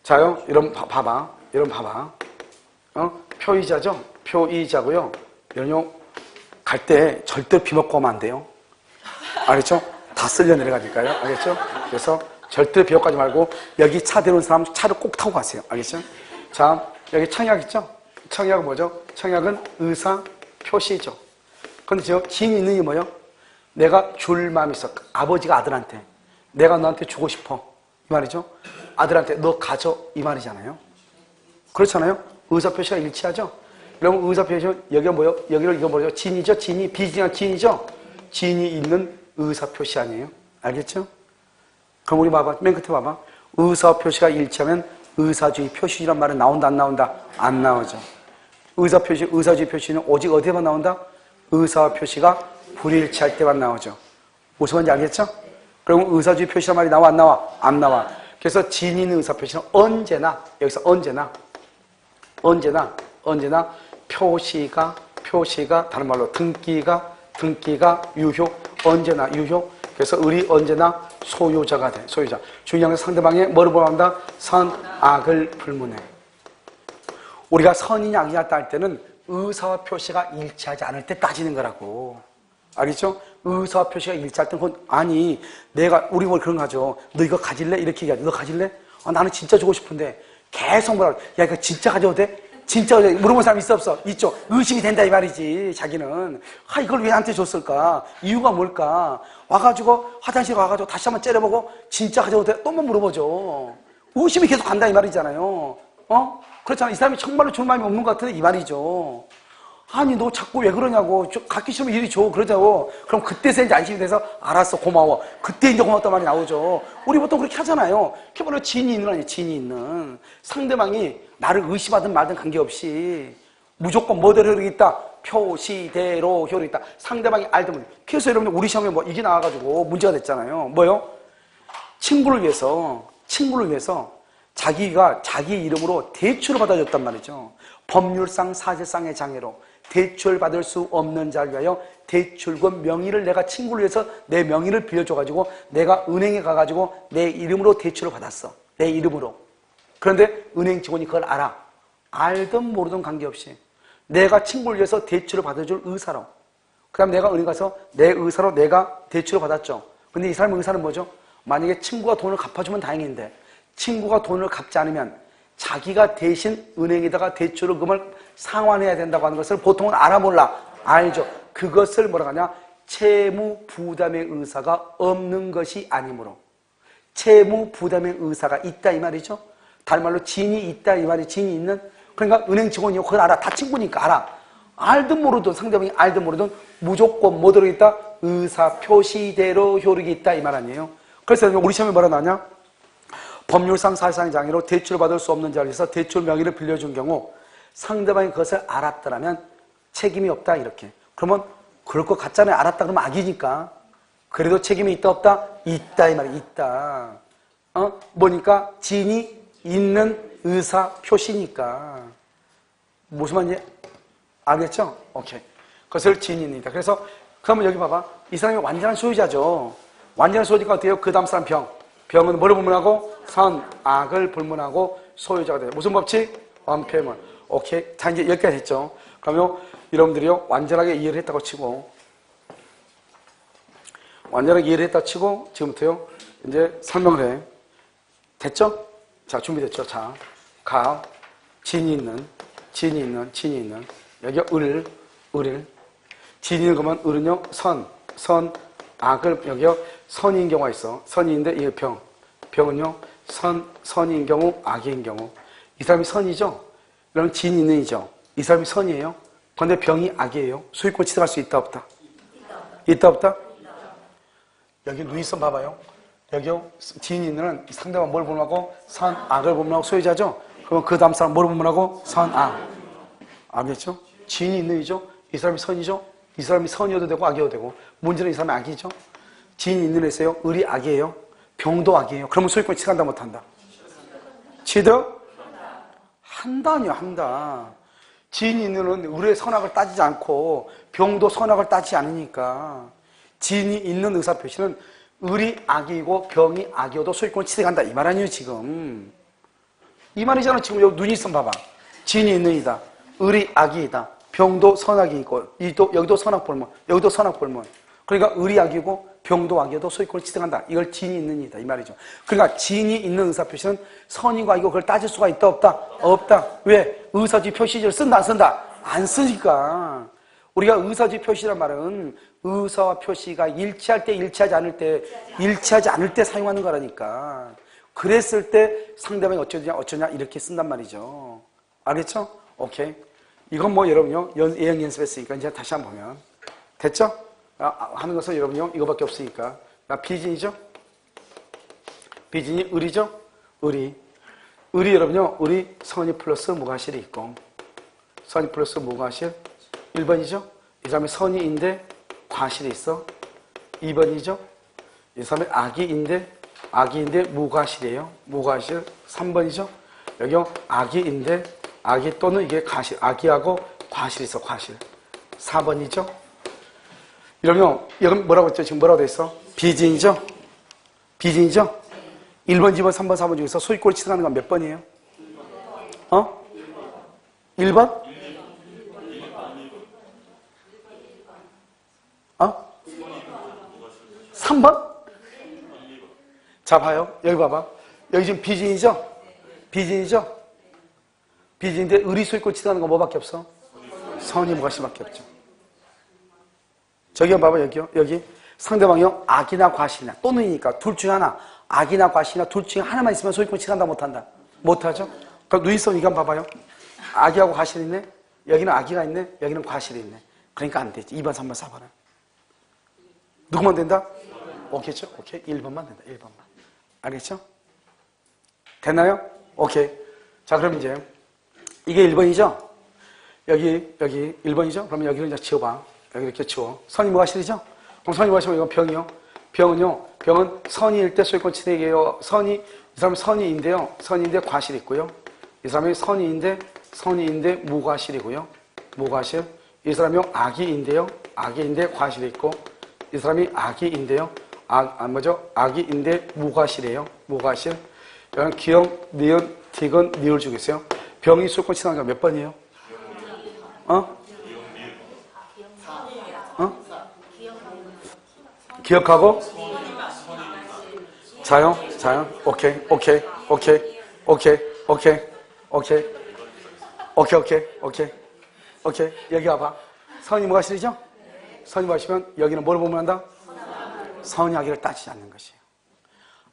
자요, 이런 봐봐. 표의자죠? 표의자고요. 이런요, 갈 때 절대 비 먹고 오면 안 돼요. 알겠죠? 다 쓸려 내려가니까요. 알겠죠? 그래서 절대 비 먹고 가지 말고 여기 차 데려온 사람 차를 꼭 타고 가세요. 알겠죠? 자, 여기 청약 있죠? 청약은 뭐죠? 청약은 의사 표시죠. 근데 저 지인이 있는 게 뭐예요? 내가 줄 마음이 있어. 아버지가 아들한테 내가 너한테 주고 싶어. 이 말이죠? 아들한테 너 가져. 이 말이잖아요. 그렇잖아요? 의사표시가 일치하죠? 그러면 의사표시는 여기가 뭐예요? 여기를 이거 뭐죠? 진이죠? 진이, 비진이랑 진이죠? 진이 있는 의사표시 아니에요? 알겠죠? 그럼 우리 봐봐. 맨 끝에 봐봐. 의사표시가 일치하면 의사주의 표시란 말은 나온다, 안 나온다? 안 나오죠. 의사표시, 의사주의 표시는 오직 어디에만 나온다? 의사표시가 불일치할 때만 나오죠. 무슨 말인지 알겠죠? 그럼 의사주의 표시란 말이 나와, 안 나와? 안 나와. 그래서 진이 있는 의사표시는 언제나, 여기서 언제나 표시가 다른 말로 등기가 유효 언제나 유효. 그래서 을이 언제나 소유자가 돼. 소유자. 중요한 건 상대방의 뭐를 보호한다? 선, 악을 불문해. 우리가 선이냐 악이냐 따질 때는 의사와 표시가 일치하지 않을 때 따지는 거라고. 알겠죠? 의사와 표시가 일치할 때는 그건 아니 우리 뭐 그런 거 하죠. 너 이거 가질래? 이렇게 얘기하죠. 너 가질래? 나는 진짜 주고 싶은데 계속 뭐라고 야 이거 진짜 가져도 돼? 진짜 물어본 사람 있어 없어? 있죠. 의심이 된다 이 말이지. 자기는 이걸 왜 나한테 줬을까? 이유가 뭘까? 와가지고 화장실 와가지고 다시 한번 째려보고 진짜 가져도 돼? 또 한번 물어보죠. 의심이 계속 간다 이 말이잖아요. 그렇잖아. 이 사람이 정말로 줄 마음이 없는 것 같은데 이 말이죠. 아니 너 자꾸 왜 그러냐고. 갖기 싫으면 이리 줘. 그러자고. 그럼 그때서 이제 안심이 돼서 알았어 고마워. 그때 이제 고맙단 말이 나오죠. 우리 보통 그렇게 하잖아요. 그게 바로 진이 있는 아니에요. 진이 있는. 상대방이 나를 의심하든 말든 관계없이 무조건 뭐대로 효력이 있다. 표시대로 효력이 있다. 상대방이 알든 모르든. 그래서 여러분 우리 시험에 뭐 이게 나와가지고 문제가 됐잖아요. 뭐요? 친구를 위해서 자기가 자기 이름으로 대출을 받아줬단 말이죠. 법률상 사실상의 장애로 대출 받을 수 없는 자를 위하여 대출권 명의를 내가 친구를 위해서 내 명의를 빌려줘가지고 내가 은행에 가가지고 내 이름으로 대출을 받았어. 내 이름으로. 그런데 은행 직원이 그걸 알아. 알든 모르든 관계없이 내가 친구를 위해서 대출을 받아줄 의사로. 그 다음 내가 은행 가서 내 의사로 내가 대출을 받았죠. 근데 이 사람의 의사는 뭐죠? 만약에 친구가 돈을 갚아주면 다행인데 친구가 돈을 갚지 않으면 자기가 대신 은행에다가 대출을 금을 상환해야 된다고 하는 것을 보통은 알아 몰라? 알죠. 그것을 뭐라고 하냐? 채무 부담의 의사가 없는 것이 아니므로 채무 부담의 의사가 있다 이 말이죠. 다른 말로 진이 있다 이 말이 진이 있는. 그러니까 은행 직원이 그걸 알아. 다 친구니까 알아. 알든 모르든 상대방이 알든 모르든 무조건 뭐 들어있다? 의사 표시대로 효력이 있다 이 말 아니에요. 그래서 우리 시험에 뭐라 나왔냐? 법률상 사실상의 장애로 대출을 받을 수 없는 자를 위해서 대출 명의를 빌려준 경우 상대방이 그것을 알았더라면 책임이 없다 이렇게. 그러면 그럴 것 같잖아요. 알았다 그러면 악이니까. 그래도 책임이 있다 없다? 있다 이 말이야. 있다. 뭐니까? 진이 있는 의사 표시니까. 무슨 말인지 알겠죠? 오케이. 그것을 진이 있다. 그래서 그러면 여기 봐봐. 이 사람이 완전한 소유자죠. 완전한 소유자가 어때요? 그 다음 사람 병. 병은 뭐를 불문하고? 선, 악을 불문하고 소유자가 돼요. 무슨 법칙? 원폐물. 오케이. 자, 이제 여기까지 했죠. 그러면 여러분들이요, 완전하게 이해를 했다고 치고, 지금부터요, 이제 설명을 해. 됐죠? 자, 준비됐죠? 자, 진이 있는. 여기 을을. 진이 있는 거면 을은요, 선, 악을, 여기요, 선인 경우가 있어. 선인인데 이게 병은요, 선인 경우, 악인 경우. 이 사람이 선이죠? 그럼 진인이죠? 이 사람이 선이에요? 그런데 병이 악이에요? 소유권 취득할 수 있다, 없다? 있다, 없다? 여기 누이선 봐봐요. 여기요, 진인은 상대방 뭘 보문하고? 선, 악을 보문하고 소유자죠? 그러면 그 다음 사람 뭘 보문하고? 선, 악. 알겠죠? 진이 있는이죠? 이 사람이 선이죠? 이 사람이 선이어도 되고 악이어도 되고. 문제는 이 사람이 악이죠? 진이 있는 애세요? 을이 악이에요? 병도 악이에요? 그러면 소유권 취득한다 못한다? 취득? 한다니요, 한다. 진이 있는 은 을의 선악을 따지지 않고 병도 선악을 따지지 않으니까 진이 있는 의사표시는 을이 악이고 병이 악이어도 소유권을 취득한다 이 말 아니에요 지금. 이 말이잖아. 지금 여기 눈이 있으면 봐봐. 진이 있는 이다. 을이 악이다. 병도 선악이 있고 여기도 선악불문, 여기도 선악불문. 그러니까 을이 악이고 병도 악이어도 소유권을 취득한다. 이걸 진이 있는 이다 이 말이죠. 그러니까 진이 있는 의사표시는 선이고 악이고 그걸 따질 수가 있다 없다? 없다. 왜? 의사주의 표시를 쓴다 안 쓴다? 안 쓰니까. 우리가 의사주의 표시란 말은 의사와 표시가 일치할 때 일치하지 않을 때 사용하는 거라니까. 그랬을 때 상대방이 어쩌냐 이렇게 쓴단 말이죠. 알겠죠? 오케이. 이건 뭐 여러분요 예형 연습했으니까 이제 다시 한번 보면 됐죠? 하는 것은 여러분요 이거밖에 없으니까. 비진이죠? 비진이 을이죠? 을이 여러분요 을이 선이 플러스 무과실이 있고 선이 플러스 무과실 1번이죠? 이 사람이 선이인데 과실이 있어. 2번이죠? 이 사람이 악이인데 무과실이에요. 무과실. 3번이죠? 여기요 악이인데 악이 또는 이게 과실, 악이하고 과실이 있어. 과실. 4번이죠? 이러면 여기 뭐라고 했죠? 지금 뭐라고 돼 있어? 비진이죠? 비진이죠? 1번, 2번, 3번, 4번 중에서 소유권을 취득하는 건 몇 번이에요? 1번? 3번? 자, 봐요. 여기 봐봐. 여기 지금 비진이죠? 비진이죠? 비진인데 의리 소유권 취득하는 건 뭐밖에 없어? 선의 무과실밖에 없죠. 저기요, 봐봐, 여기요. 여기. 상대방이요. 악이나 과실이나 또는이니까 둘 중에 하나. 악이나 과실이나 둘 중에 하나만 있으면 소유권 취득한다, 못한다? 못하죠? 그럼 누이성 이거 한번 봐봐요. 악이하고 과실이 있네? 여기는 악이가 있네? 여기는 과실이 있네. 그러니까 안 되지. 2번, 3번, 4번은. 누구만 된다? 오케이죠? 오케이. 1번만 된다. 1번만. 알겠죠? 됐나요? 오케이. 자, 그럼 이제 이게 1번이죠? 여기 1번이죠? 그러면 여기를 이제 지워봐. 여기 이렇게 지워. 선이 무과실이죠? 그럼 선이 무과실이면 이건 병이요. 병은 선이일 때 소유권 취득이에요. 이 사람은 선이인데요. 선이인데 과실이 있고요. 이 사람이 선이인데 무과실이고요. 무과실. 이 사람이 악이인데요. 악이인데 과실이 있고, 이 사람이 악이인데요. 악이인데 무과실이에요. 무과실. 여기는 기역, 니은, 디귿, 니을 주겠어요. 병이 소유권 취득한 게 몇 번이에요? 기억하고? 자요? 오케이. 여기 와봐. 선이 무과실이죠? 선이 무과실이면 여기는 뭘 보면 한다? 선이 악의를 따지지 않는 것이에요.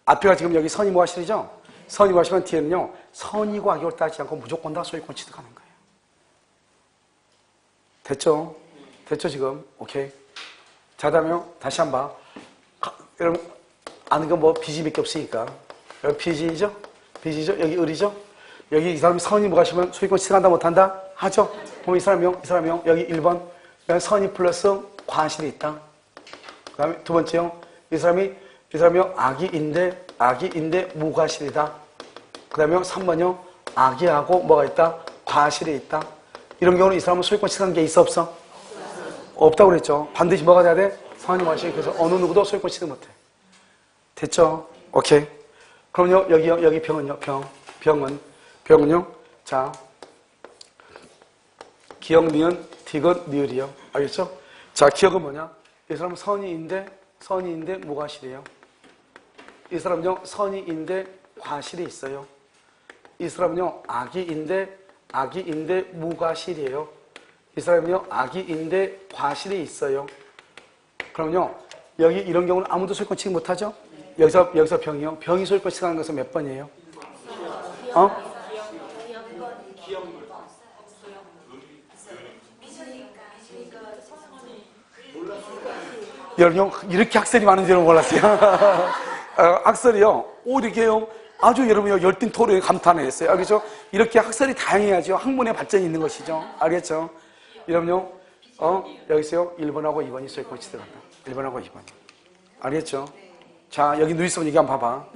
앞에가 지금 여기 선이 무과실이죠? 선이 무과실이면 뒤에는요, 선이고 악의를 따지지 않고 무조건 다 소유권 취득하는 거예요. 됐죠? 됐죠, 지금? 오케이. 자, 다음에 다시 한 번 봐. 여러분, 아는 건 뭐 비지밖에 없으니까. 여기 비지죠? 여기 을이죠? 여기 이 사람이 선이 무과실이면 소유권 취득한다, 못한다? 하죠? 그럼 이 사람이요. 여기 1번. 여기 선이 플러스 과실이 있다. 그 다음에 두 번째요. 이 사람이요. 악이인데 무과실이다. 그 다음에 3번요. 악이하고 뭐가 있다? 과실이 있다. 이런 경우는 이 사람은 소유권 취득한 게 있어, 없어? 없다고 그랬죠. 반드시 뭐가 돼야 돼? 선이 무과실. 그래서 어느 누구도 소유권 취득 못해. 됐죠? 오케이. 그럼요. 여기 병은요. 병은요. 자, 기역, 니은, 디귿, 니을이요. 알겠죠? 자, 기역은 뭐냐? 이 사람은 선이인데 무과실이에요. 이 사람은요, 선이인데 과실이 있어요. 이 사람은요, 악이인데 무과실이에요. 이 사람은요, 악이인데 과실이 있어요. 그럼요, 여기 이런 경우는 아무도 소유권 취득 못하죠? 여기서 병이요. 병이 소유권 취득하는 것은 몇 번이에요? 여러분, 이렇게 학설이 많은 줄은 몰랐어요. 학설이요, 이렇게요, 아주 여러분요, 열띤 토론에 감탄을 했어요. 알겠죠? 이렇게 학설이 다양해야죠. 학문의 발전이 있는 것이죠. 알겠죠? 여러분요, 여기서요, 1번하고 2번이 소유권 취득한다. 1번하고 2번. 알겠죠? 자, 여기 누이성 얘기 한번 봐봐.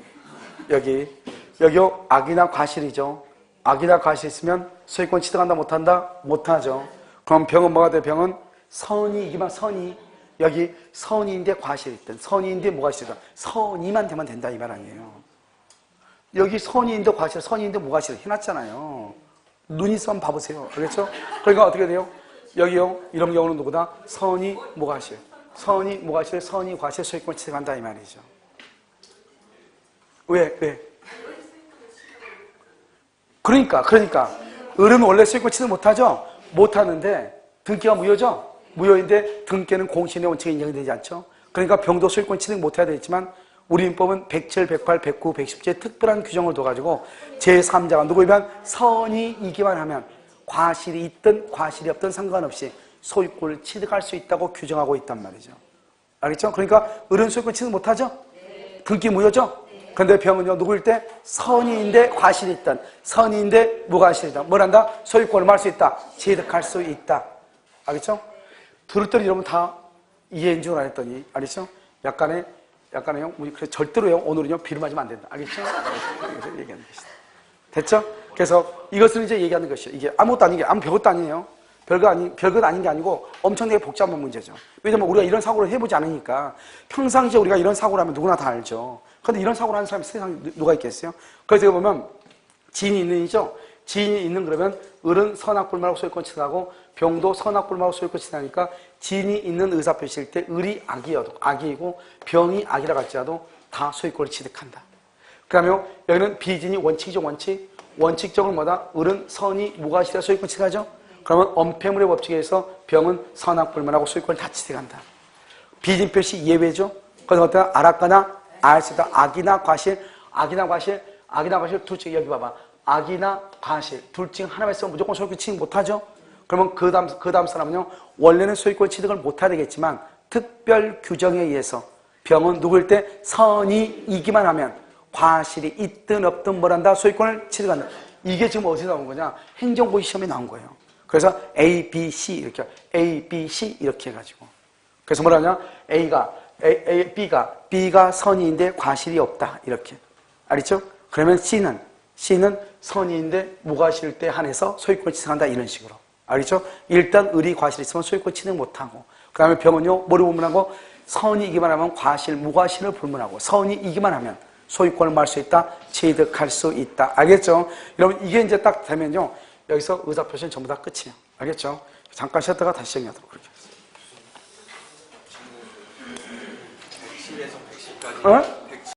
여기요, 악이나 과실이죠. 악이나 과실 있으면 소유권 취득한다, 못한다? 못하죠. 그럼 병은 뭐가 돼? 병은 선이기만 선이. 여기 선이인데 과실이 있든 선이인데 무과실이든 선이만 되면 된다 이 말 아니에요. 여기 선이인데 과실, 선이인데 무과실 해놨잖아요. 눈이 있어 한번 봐보세요. 알겠죠? 그러니까 어떻게 돼요? 여기요, 이런 경우는 누구다? 선이 무과실, 선이 과실 소유권 취득한다 이 말이죠. 왜? 그러니까 을은 원래 소유권 취득 못하죠? 못하는데 등기가 무효죠? 무효인데 등기는 공신의 원칙에 인정이 되지 않죠? 그러니까 병도 소유권 취득 못해야 되겠지만 우리 민법은 107, 108, 109, 110제 특별한 규정을 둬가지고 제3자가 누구이면 선이이기만 하면 과실이 있든 과실이 없든 상관없이 소유권을 취득할 수 있다고 규정하고 있단 말이죠. 알겠죠? 그러니까 을은 소유권 취득 못하죠? 등기 무효죠? 그런데 병은요, 누구일 때? 선이인데 과실이 있든 선이인데 무과실이다. 뭘 한다? 소유권을 할 수 있다. 취득할 수 있다. 알겠죠? 들었더니 여러분 다 이해인 줄 알았더니, 알겠죠? 약간의 그래서 절대로요, 오늘은요, 비름하지면 안 된다. 알겠죠? 그래서 얘기하는 것이다. 됐죠? 그래서 이것을 이제 얘기하는 것이에요. 이게 아무것도 아닌 게, 별것도 아니에요. 별것 아닌 게 아니고 엄청나게 복잡한 문제죠. 왜냐면 우리가 이런 사고를 해보지 않으니까 평상시에 우리가 이런 사고를 하면 누구나 다 알죠. 그런데 이런 사고를 하는 사람이 세상에 누가 있겠어요? 그래서 여기 보면 지인이 있는이죠. 지인이 있는 그러면 을은 선악불말하고 소유권 치사하고 병도 선악불말하고 소유권 치사하니까 지인이 있는 의사표시일 때 을이 악이고 병이 악이라고 할지라도 다 소유권을 취득한다. 그 다음에 여기는 비진이 원칙이죠. 원칙적으로 뭐다? 을은 선이 무과실이라 소유권 취득하죠. 그러면 엄폐물의 법칙에 의해서 병은 선악불만하고 소유권을 다 취득한다. 비진 표시 예외죠. 그래서 어떤 아락가나 알수다. 악이나 과실 둘 중에 여기 봐봐. 악이나 과실 둘 중 하나만 있으면 무조건 소유권 취득 못하죠. 그러면 그 다음 사람은요. 원래는 소유권 취득을 못해야 되겠지만 특별 규정에 의해서 병은 누구일 때 선이 이기만 하면 과실이 있든 없든 뭐란다? 소유권을 취득한다. 이게 지금 어디서 나온 거냐? 행정고시 시험에 나온 거예요. 그래서 A, B, C 이렇게 A, B, C 이렇게 해가지고 그래서 뭐라냐? B가 선의인데 과실이 없다 이렇게 알겠죠? 그러면 C는 선의인데 무과실 때 한해서 소유권 취득한다 이런 식으로 알겠죠? 일단 을이 과실이 있으면 소유권 취득 못하고 그 다음에 병은요 뭐를 불문하고 선이 이기만 하면 과실, 무과실을 불문하고 선이 이기만 하면 소유권을 말 수 있다, 취득할 수 있다. 알겠죠? 여러분 이게 이제 딱 되면요 여기서 의사표시는 전부 다 끝이에요. 알겠죠? 잠깐 쉬었다가 다시 정리하도록 그렇게 하겠습니다. 110에서 110까지